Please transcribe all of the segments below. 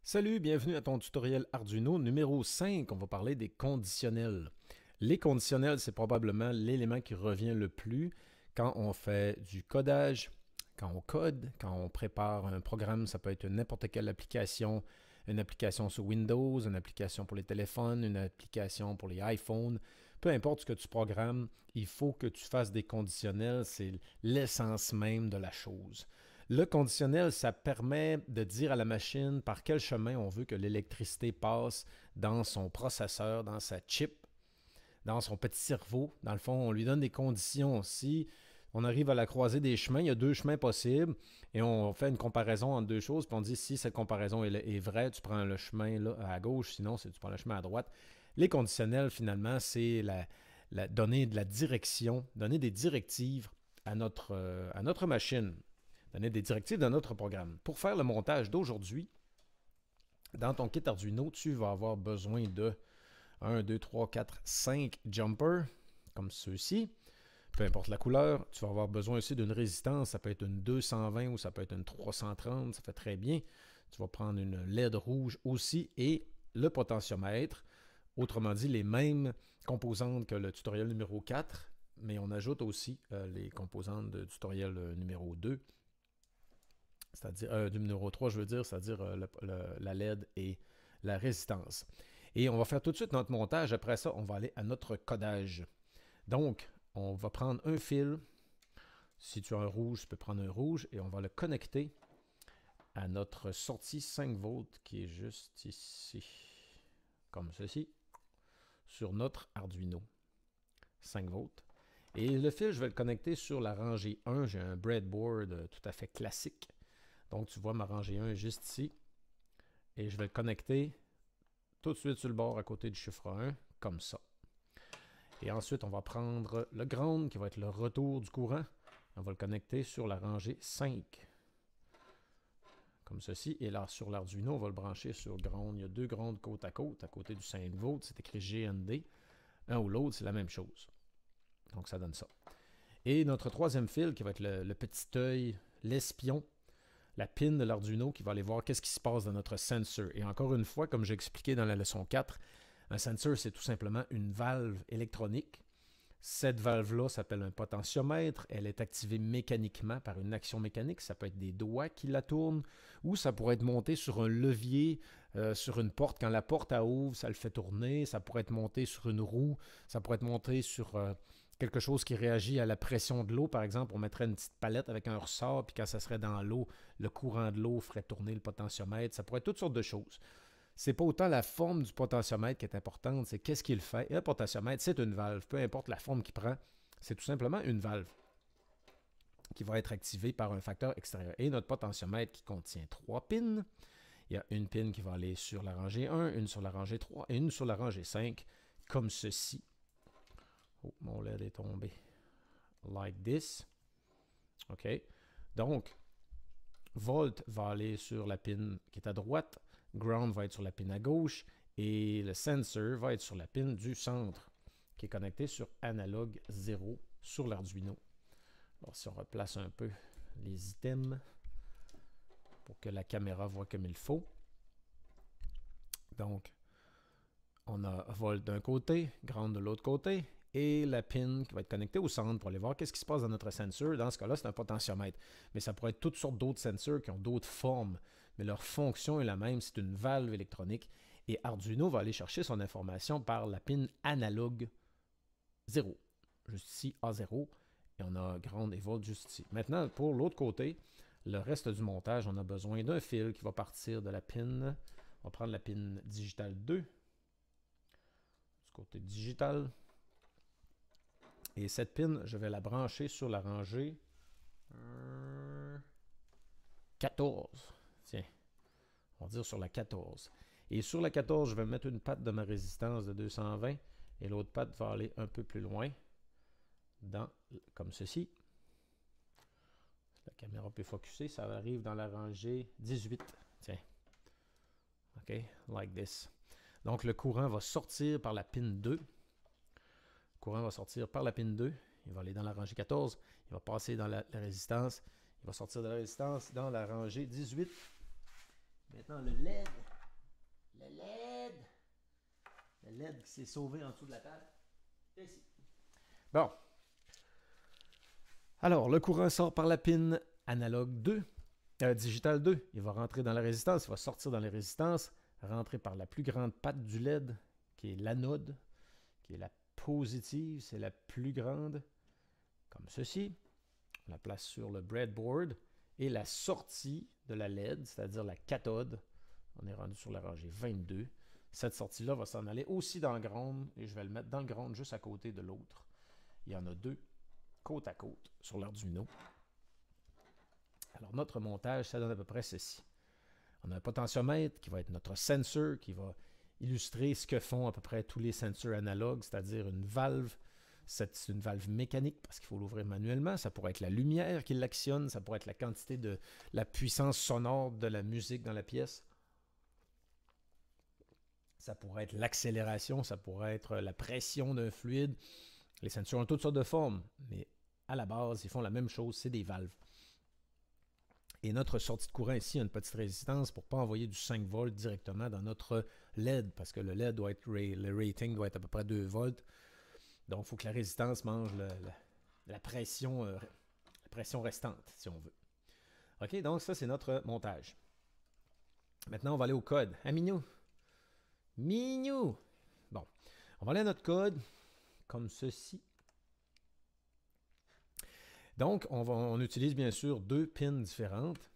Salut, bienvenue à ton tutoriel Arduino numéro 5. On va parler des conditionnels. Les conditionnels, c'est probablement l'élément qui revient le plus quand on fait du codage, quand on code, quand on prépare un programme. Ça peut être n'importe quelle application, une application sur Windows, une application pour les téléphones, une application pour les iPhones. Peu importe ce que tu programmes, il faut que tu fasses des conditionnels. C'est l'essence même de la chose. Le conditionnel, ça permet de dire à la machine par quel chemin on veut que l'électricité passe dans son processeur, dans sa chip, dans son petit cerveau. Dans le fond, on lui donne des conditions. Si on arrive à la croisée des chemins, il y a deux chemins possibles et on fait une comparaison entre deux choses, puis on dit si cette comparaison est vraie, tu prends le chemin là, à gauche, sinon tu prends le chemin à droite. Les conditionnels, finalement, c'est donner de la direction, donner des directives à notre machine. Donner des directives dans notre programme. Pour faire le montage d'aujourd'hui, dans ton kit Arduino, tu vas avoir besoin de 1, 2, 3, 4, 5 jumpers, comme ceux-ci. Peu importe la couleur, tu vas avoir besoin aussi d'une résistance. Ça peut être une 220 ou ça peut être une 330, ça fait très bien. Tu vas prendre une LED rouge aussi et le potentiomètre. Autrement dit, les mêmes composantes que le tutoriel numéro 4, mais on ajoute aussi les composantes du tutoriel numéro 2. C'est-à-dire du numéro 3, je veux dire, c'est-à-dire la LED et la résistance. Et on va faire tout de suite notre montage. Après ça, on va aller à notre codage. Donc, on va prendre un fil. Si tu as un rouge, tu peux prendre un rouge et on va le connecter à notre sortie 5 volts qui est juste ici, comme ceci, sur notre Arduino. 5 volts. Et le fil, je vais le connecter sur la rangée 1. J'ai un breadboard tout à fait classique. Donc, tu vois ma rangée 1 juste ici. Et je vais le connecter tout de suite sur le bord à côté du chiffre 1, comme ça. Et ensuite, on va prendre le ground, qui va être le retour du courant. On va le connecter sur la rangée 5, comme ceci. Et là, sur l'Arduino, on va le brancher sur ground. Il y a deux grounds côte à côté du 5 volts. C'est écrit GND. Un ou l'autre, c'est la même chose. Donc, ça donne ça. Et notre troisième fil, qui va être le petit œil, l'espion, la pin de l'Arduino qui va aller voir qu'est-ce qui se passe dans notre sensor. Et encore une fois, comme j'ai expliqué dans la leçon 4, un sensor, c'est tout simplement une valve électronique. Cette valve-là s'appelle un potentiomètre. Elle est activée mécaniquement par une action mécanique. Ça peut être des doigts qui la tournent ou ça pourrait être monté sur un levier, sur une porte. Quand la porte ouvre, ça le fait tourner. Ça pourrait être monté sur une roue. Ça pourrait être monté sur quelque chose qui réagit à la pression de l'eau. Par exemple, on mettrait une petite palette avec un ressort, puis quand ça serait dans l'eau, le courant de l'eau ferait tourner le potentiomètre. Ça pourrait être toutes sortes de choses. C'est pas autant la forme du potentiomètre qui est importante, c'est qu'est-ce qu'il fait. Et un potentiomètre, c'est une valve. Peu importe la forme qu'il prend, c'est tout simplement une valve qui va être activée par un facteur extérieur. Et notre potentiomètre qui contient 3 pins. Il y a une pin qui va aller sur la rangée 1, une sur la rangée 3 et une sur la rangée 5, comme ceci. Oh, mon LED est tombé. Like this. OK. Donc, Volt va aller sur la pin qui est à droite. Ground va être sur la pin à gauche. Et le sensor va être sur la pin du centre, qui est connecté sur analog 0 sur l'Arduino. Alors, si on replace un peu les items pour que la caméra voit comme il faut. Donc, on a Volt d'un côté, Ground de l'autre côté. Et la pin qui va être connectée au centre pour aller voir qu'est-ce qui se passe dans notre sensor. Dans ce cas-là, c'est un potentiomètre. Mais ça pourrait être toutes sortes d'autres sensors qui ont d'autres formes. Mais leur fonction est la même, c'est une valve électronique. Et Arduino va aller chercher son information par la pin analogue 0. Juste ici, A0. Et on a ground et volt juste ici. Maintenant, pour l'autre côté, le reste du montage, on a besoin d'un fil qui va partir de la pin. On va prendre la pin digital 2. Du côté digital. Et cette pin, je vais la brancher sur la rangée 14. Tiens, on va dire sur la 14. Et sur la 14, je vais mettre une patte de ma résistance de 220 et l'autre patte va aller un peu plus loin, comme ceci. La caméra peut focuser, ça arrive dans la rangée 18. Tiens. OK, like this. Donc, le courant va sortir par la pin 2. Le courant va sortir par la pin 2. Il va aller dans la rangée 14. Il va passer dans la résistance. Il va sortir de la résistance dans la rangée 18. Maintenant, le LED Le LED. Le LED qui s'est sauvé en dessous de la table. Ici. Bon. Alors, le courant sort par la pin analogue 2, digital 2. Il va rentrer dans la résistance, il va sortir dans les résistances, rentrer par la plus grande patte du LED, qui est l'anode, qui est la positive, c'est la plus grande, comme ceci. On la place sur le breadboard. Et la sortie de la LED, c'est-à-dire la cathode, on est rendu sur la rangée 22. Cette sortie-là va s'en aller aussi dans le ground, et je vais le mettre dans le ground juste à côté de l'autre. Il y en a deux, côte à côte, sur l'Arduino. Alors, notre montage, ça donne à peu près ceci. On a un potentiomètre qui va être notre sensor, qui va illustrer ce que font à peu près tous les sensors analogues, c'est-à-dire une valve. C'est une valve mécanique parce qu'il faut l'ouvrir manuellement. Ça pourrait être la lumière qui l'actionne, ça pourrait être la quantité de la puissance sonore de la musique dans la pièce. Ça pourrait être l'accélération, ça pourrait être la pression d'un fluide. Les sensors ont toutes sortes de formes, mais à la base, ils font la même chose, c'est des valves. Et notre sortie de courant ici a une petite résistance pour ne pas envoyer du 5 volts directement dans notre LED, parce que le LED doit être, le rating doit être à peu près 2 volts. Donc, il faut que la résistance mange la pression restante, si on veut. OK, donc ça, c'est notre montage. Maintenant, on va aller au code. Ah, Minou! Minou! Bon, on va aller à notre code, comme ceci. Donc, on utilise bien sûr deux pins différentes.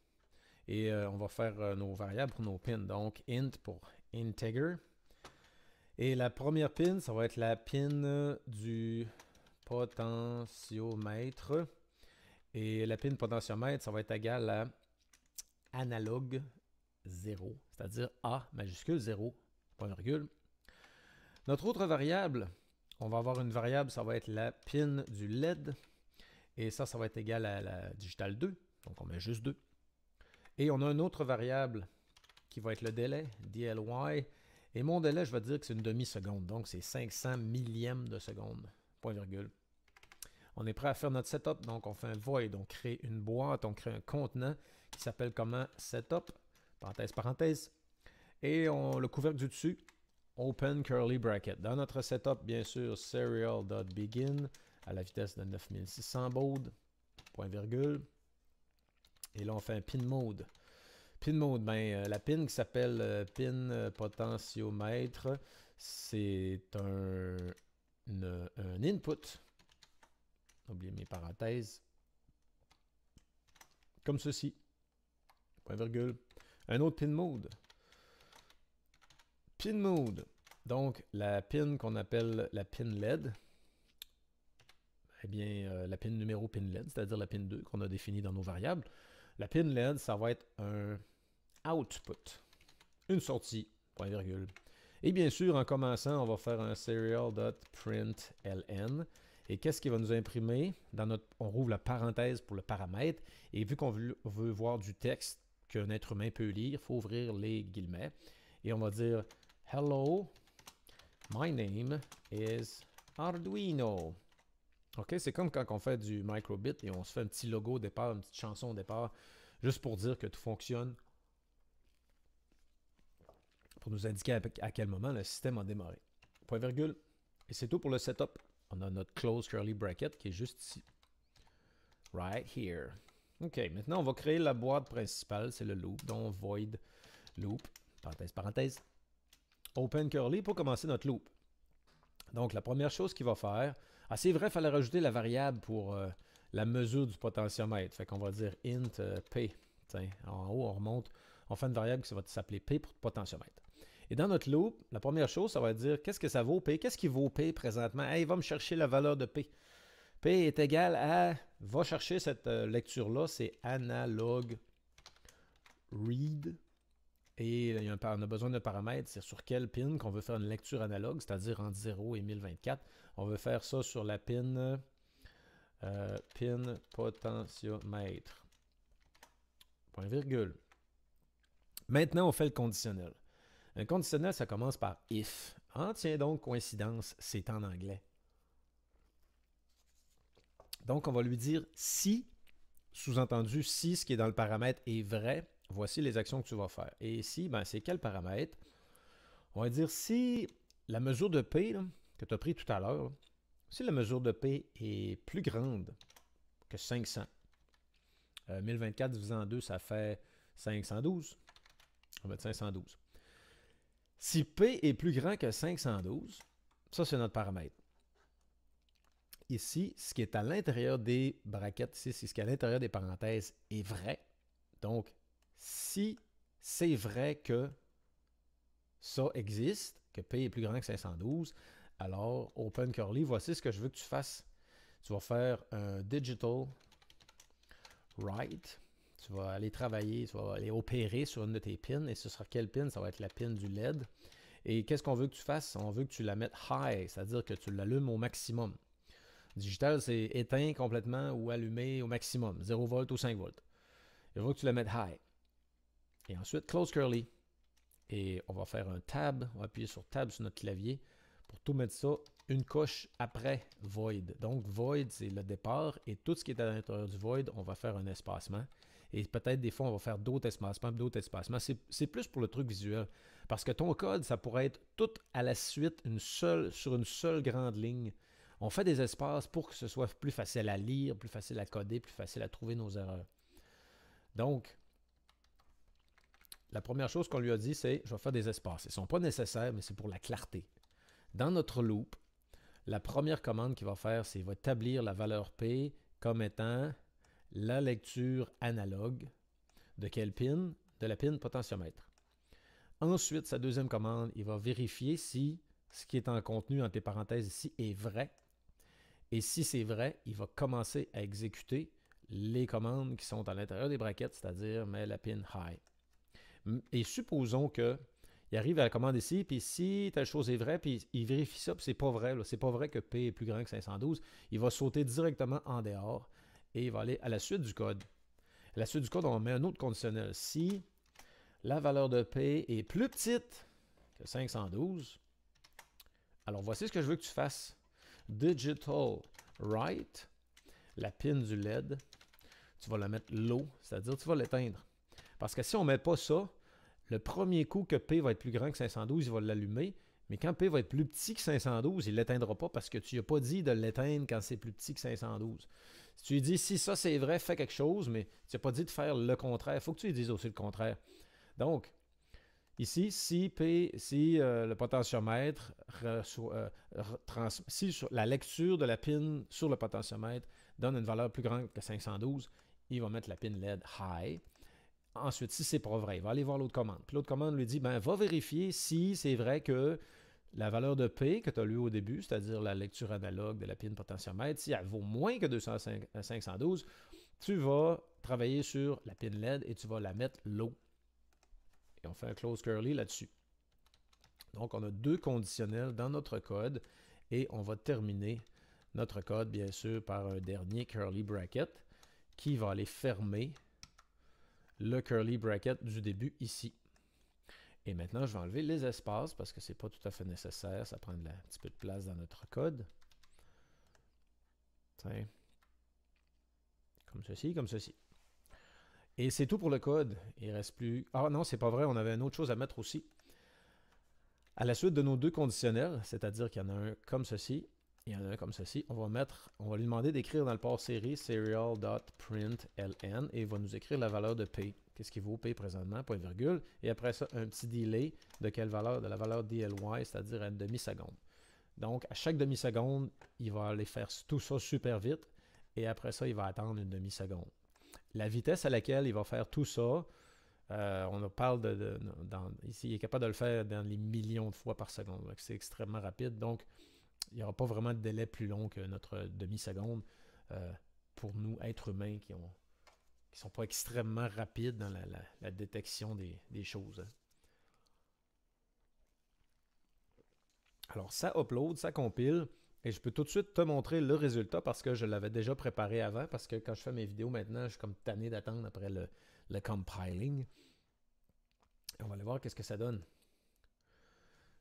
Et on va faire nos variables pour nos pins. Donc, int pour integer. Et la première pin, ça va être la pin du potentiomètre. Et la pin potentiomètre, ça va être égal à analogue 0, c'est-à-dire A majuscule 0, point virgule. Notre autre variable, on va avoir une variable, ça va être la pin du LED. Et ça va être égal à la digital 2. Donc on met juste 2. Et on a une autre variable qui va être le délai, DLY. Et mon délai, je vais dire que c'est une demi-seconde. Donc, c'est 500 millièmes de seconde. Point virgule. On est prêt à faire notre setup. Donc, on fait un void. On crée une boîte. On crée un contenant qui s'appelle comment? Setup. Parenthèse, parenthèse. Et le couvercle du dessus. Open curly bracket. Dans notre setup, bien sûr, serial.begin à la vitesse de 9600 baud. Point virgule. Et là, on fait un pin mode. Pin mode, la pin qui s'appelle pin potentiomètre, c'est un input. Oubliez mes parenthèses. Comme ceci. Point virgule. Un autre pin mode. Pin mode. Donc, la pin qu'on appelle la pin LED. Eh bien, la pin numéro pin LED, c'est-à-dire la pin 2 qu'on a définie dans nos variables. La pin LED, ça va être un output. Une sortie, point virgule. Et bien sûr, en commençant, on va faire un serial.println. Et qu'est-ce qui va nous imprimer? On rouvre la parenthèse pour le paramètre. Et vu qu'on veut voir du texte qu'un être humain peut lire, il faut ouvrir les guillemets. Et on va dire « Hello, my name is Arduino ». OK, c'est comme quand on fait du microbit et on se fait un petit logo au départ, une petite chanson au départ, juste pour dire que tout fonctionne, pour nous indiquer à quel moment le système a démarré. Point virgule. Et c'est tout pour le setup. On a notre close curly bracket qui est juste ici. Right here. OK, maintenant on va créer la boîte principale, c'est le loop, donc void loop, parenthèse, parenthèse, open curly pour commencer notre loop. Donc la première chose qu'il va faire, c'est vrai, il fallait rajouter la variable pour la mesure du potentiomètre. Fait qu'on va dire int P. Tiens, en haut, on remonte, on fait une variable qui va s'appeler P pour potentiomètre. Et dans notre loop, la première chose, ça va dire qu'est-ce que ça vaut P? Qu'est-ce qui vaut P présentement? Hey, il va me chercher la valeur de P. P est égal à, va chercher cette lecture-là, c'est analog read. Et on a besoin d'un paramètre, c'est sur quelle pin qu'on veut faire une lecture analogue, c'est-à-dire entre 0 et 1024. On veut faire ça sur la pin potentiomètre. Point virgule. Maintenant, on fait le conditionnel. Un conditionnel, ça commence par if. Ah, tiens donc, coïncidence, c'est en anglais. Donc, on va lui dire si, sous-entendu, si ce qui est dans le paramètre est vrai, voici les actions que tu vas faire. Et ici, c'est quel paramètre? On va dire si la mesure de P là, que tu as pris tout à l'heure, si la mesure de P est plus grande que 500, 1024 divisé en 2, ça fait 512. On va mettre 512. Si P est plus grand que 512, ça c'est notre paramètre. Ici, ce qui est à l'intérieur des brackets, ici, c'est ce qui est à l'intérieur des parenthèses est vrai. Donc, si c'est vrai que ça existe, que P est plus grand que 512, alors, open curly, voici ce que je veux que tu fasses. Tu vas faire un digital write. Tu vas aller travailler, tu vas aller opérer sur une de tes pins. Et ce sera quelle pin? Ça va être la pin du LED. Et qu'est-ce qu'on veut que tu fasses? On veut que tu la mettes high, c'est-à-dire que tu l'allumes au maximum. Digital, c'est éteint complètement ou allumé au maximum, 0 volts ou 5 volts. Il faut que tu la mettes high. Et ensuite, close curly. Et on va faire un tab, on va appuyer sur tab sur notre clavier pour tout mettre ça une coche après void. Donc, void, c'est le départ et tout ce qui est à l'intérieur du void, on va faire un espacement. Et peut-être des fois, on va faire d'autres espacements. C'est plus pour le truc visuel. Parce que ton code, ça pourrait être tout à la suite, sur une seule grande ligne. On fait des espaces pour que ce soit plus facile à lire, plus facile à coder, plus facile à trouver nos erreurs. Donc, la première chose qu'on lui a dit, c'est je vais faire des espaces. Ils ne sont pas nécessaires, mais c'est pour la clarté. Dans notre loop, la première commande qu'il va faire, c'est qu'il va établir la valeur P comme étant la lecture analogue de quelle pin? De la pin potentiomètre. Ensuite, sa deuxième commande, il va vérifier si ce qui est en contenu entre tes parenthèses ici est vrai. Et si c'est vrai, il va commencer à exécuter les commandes qui sont à l'intérieur des brackets, c'est-à-dire met la pin high. Et supposons qu'il arrive à la commande ici, puis si telle chose est vraie, puis il vérifie ça, puis c'est pas vrai. C'est pas vrai que P est plus grand que 512. Il va sauter directement en dehors et il va aller à la suite du code. À la suite du code, on met un autre conditionnel. Si la valeur de P est plus petite que 512, alors voici ce que je veux que tu fasses. Digital write, la pin du LED, tu vas la mettre low, c'est-à-dire tu vas l'éteindre. Parce que si on ne met pas ça, le premier coup que P va être plus grand que 512, il va l'allumer. Mais quand P va être plus petit que 512, il ne l'éteindra pas parce que tu n'as pas dit de l'éteindre quand c'est plus petit que 512. Si tu lui dis si ça c'est vrai, fais quelque chose, mais tu n'as pas dit de faire le contraire, il faut que tu lui dises aussi le contraire. Donc, ici, si le potentiomètre, si la lecture de la pin sur le potentiomètre donne une valeur plus grande que 512, il va mettre la pin LED high. Ensuite, si c'est pas vrai, il va aller voir l'autre commande. Puis l'autre commande lui dit, va vérifier si c'est vrai que la valeur de P que tu as lu au début, c'est-à-dire la lecture analogue de la pin potentiomètre, si elle vaut moins que 512, tu vas travailler sur la pin LED et tu vas la mettre low. Et on fait un close curly là-dessus. Donc, on a deux conditionnels dans notre code et on va terminer notre code, bien sûr, par un dernier curly bracket qui va aller fermer le curly bracket du début ici. Et maintenant, je vais enlever les espaces parce que ce n'est pas tout à fait nécessaire. Ça prend un petit peu de place dans notre code. Tiens. Comme ceci, comme ceci. Et c'est tout pour le code. Il ne reste plus... Ah non, c'est pas vrai. On avait une autre chose à mettre aussi. À la suite de nos deux conditionnels, c'est-à-dire qu'il y en a un comme ceci, il y en a un comme ceci, on va lui demander d'écrire dans le port série serial.println et il va nous écrire la valeur de P. Qu'est-ce qui vaut P présentement, point virgule. Et après ça, un petit delay de quelle valeur? De la valeur DLY, c'est-à-dire à une demi-seconde. Donc, à chaque demi-seconde, il va aller faire tout ça super vite et après ça, il va attendre une demi-seconde. La vitesse à laquelle il va faire tout ça, on parle ici, il est capable de le faire dans les millions de fois par seconde. C'est extrêmement rapide. Donc, il n'y aura pas vraiment de délai plus long que notre demi-seconde pour nous, êtres humains, qui ne sont pas extrêmement rapides dans la détection des choses. Alors, ça upload, ça compile. Et je peux tout de suite te montrer le résultat parce que je l'avais déjà préparé avant. Parce que quand je fais mes vidéos maintenant, je suis comme tanné d'attendre après le compiling. On va aller voir qu'est-ce que ça donne.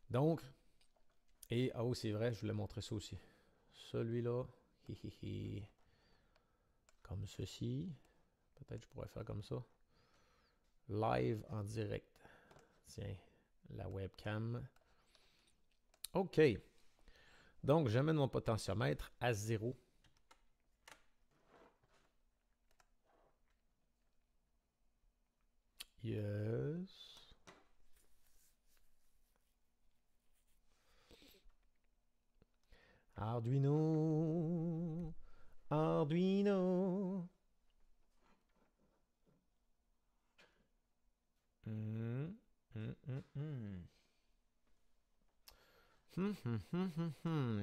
Donc, oh c'est vrai, je voulais montrer ça aussi. Celui-là, comme ceci. Peut-être que je pourrais faire comme ça. Live en direct. Tiens, la webcam. OK. Donc, j'amène mon potentiomètre à 0. Yes. Arduino. Arduino. Il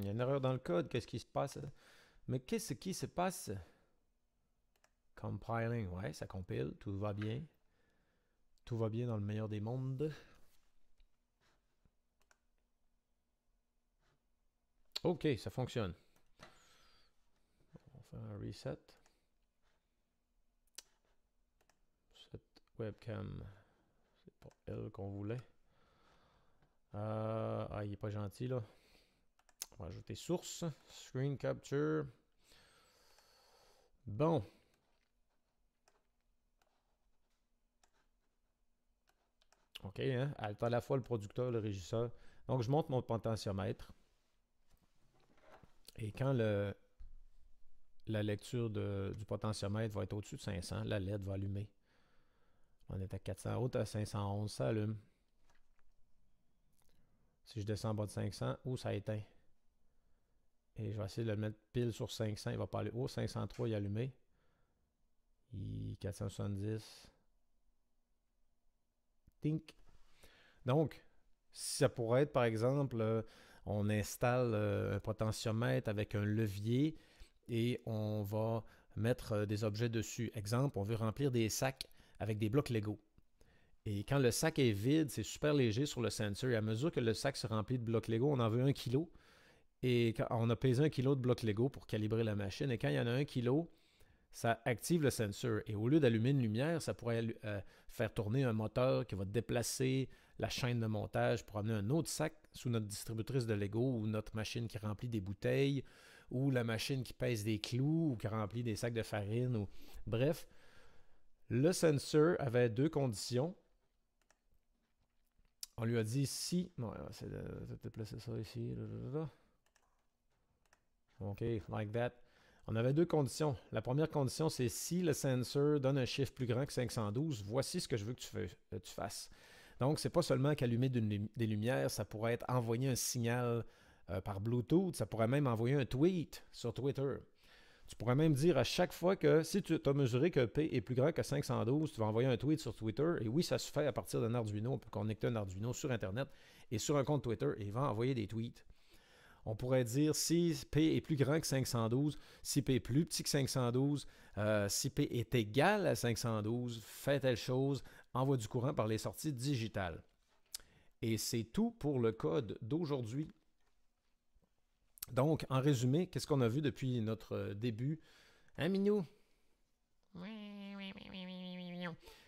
y a une erreur dans le code. Qu'est-ce qui se passe? Mais qu'est-ce qui se passe? Compiling. Ouais, ça compile. Tout va bien. Tout va bien dans le meilleur des mondes. OK, ça fonctionne. On va faire un reset. Cette webcam, c'est pas elle qu'on voulait. Il n'est pas gentil là. On va ajouter source, screen capture. Bon. OK, hein? À la fois le producteur, le régisseur. Donc, je monte mon potentiomètre. Et quand la lecture du potentiomètre va être au-dessus de 500, la LED va allumer. On est à 400 haute à 511, ça allume. Si je descends en bas de 500, ça éteint. Et je vais essayer de le mettre pile sur 500. Il va pas aller haut. 503, il est allumé. 470. Tink. Donc, ça pourrait être, par exemple, on installe un potentiomètre avec un levier et on va mettre des objets dessus. Exemple, on veut remplir des sacs avec des blocs Lego. Et quand le sac est vide, c'est super léger sur le sensor. Et à mesure que le sac se remplit de blocs Lego, on en veut 1 kg. Et quand on a pesé 1 kg de blocs Lego pour calibrer la machine. Et quand il y en a 1 kg, ça active le sensor. Et au lieu d'allumer une lumière, ça pourrait faire tourner un moteur qui va déplacer la chaîne de montage pour amener un autre sac sous notre distributrice de Lego ou notre machine qui remplit des bouteilles ou la machine qui pèse des clous ou qui remplit des sacs de farine. Bref, le sensor avait 2 conditions. On lui a dit si... Non, c'est de déplacer ça ici. OK, like that. On avait 2 conditions. La première condition, c'est si le sensor donne un chiffre plus grand que 512, voici ce que je veux que tu fasses. Donc, c'est pas seulement qu'allumer des lumières, ça pourrait être envoyer un signal par Bluetooth, ça pourrait même envoyer un tweet sur Twitter. Tu pourrais même dire à chaque fois que si tu as mesuré que P est plus grand que 512, tu vas envoyer un tweet sur Twitter. Et oui, ça se fait à partir d'un Arduino. On peut connecter un Arduino sur Internet et sur un compte Twitter et il va envoyer des tweets. On pourrait dire si P est plus grand que 512, si P est plus petit que 512, si P est égal à 512, fais telle chose, envoie du courant par les sorties digitales. Et c'est tout pour le code d'aujourd'hui. Donc, en résumé, qu'est-ce qu'on a vu depuis notre début? Hein, Minou?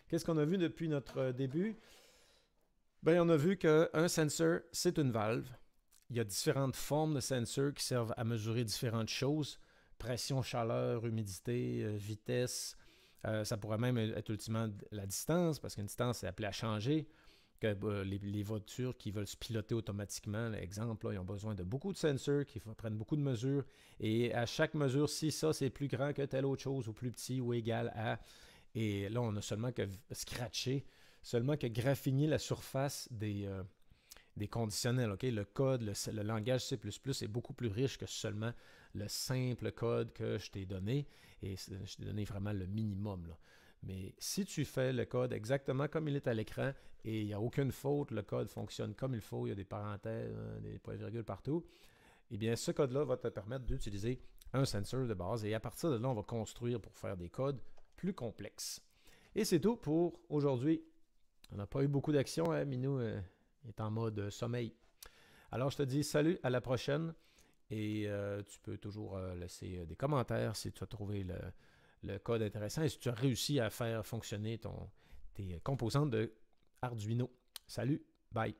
Qu'est-ce qu'on a vu depuis notre début? Ben, on a vu qu'un sensor, c'est une valve. Il y a différentes formes de sensors qui servent à mesurer différentes choses. Pression, chaleur, humidité, vitesse. Ça pourrait même être ultimement la distance, parce qu'une distance est appelée à changer. Que les voitures qui veulent se piloter automatiquement, exemple, là, ils ont besoin de beaucoup de sensors qui prennent beaucoup de mesures. Et à chaque mesure, si ça c'est plus grand que telle autre chose, ou plus petit, ou égal à... Et là, on a seulement que scratcher, seulement que graffiner la surface des conditionnels. Okay? Le code, le langage C++ est beaucoup plus riche que seulement le simple code que je t'ai donné. Et je t'ai donné vraiment le minimum, là. Mais si tu fais le code exactement comme il est à l'écran et il n'y a aucune faute, le code fonctionne comme il faut, il y a des parenthèses, des points-virgules partout, eh bien ce code-là va te permettre d'utiliser un sensor de base et à partir de là, on va construire pour faire des codes plus complexes. Et c'est tout pour aujourd'hui. On n'a pas eu beaucoup d'action, hein? Minou est en mode sommeil. Alors je te dis salut, à la prochaine et tu peux toujours laisser des commentaires si tu as trouvé le code intéressant et si tu as réussi à faire fonctionner tes composantes de Arduino. Salut, bye!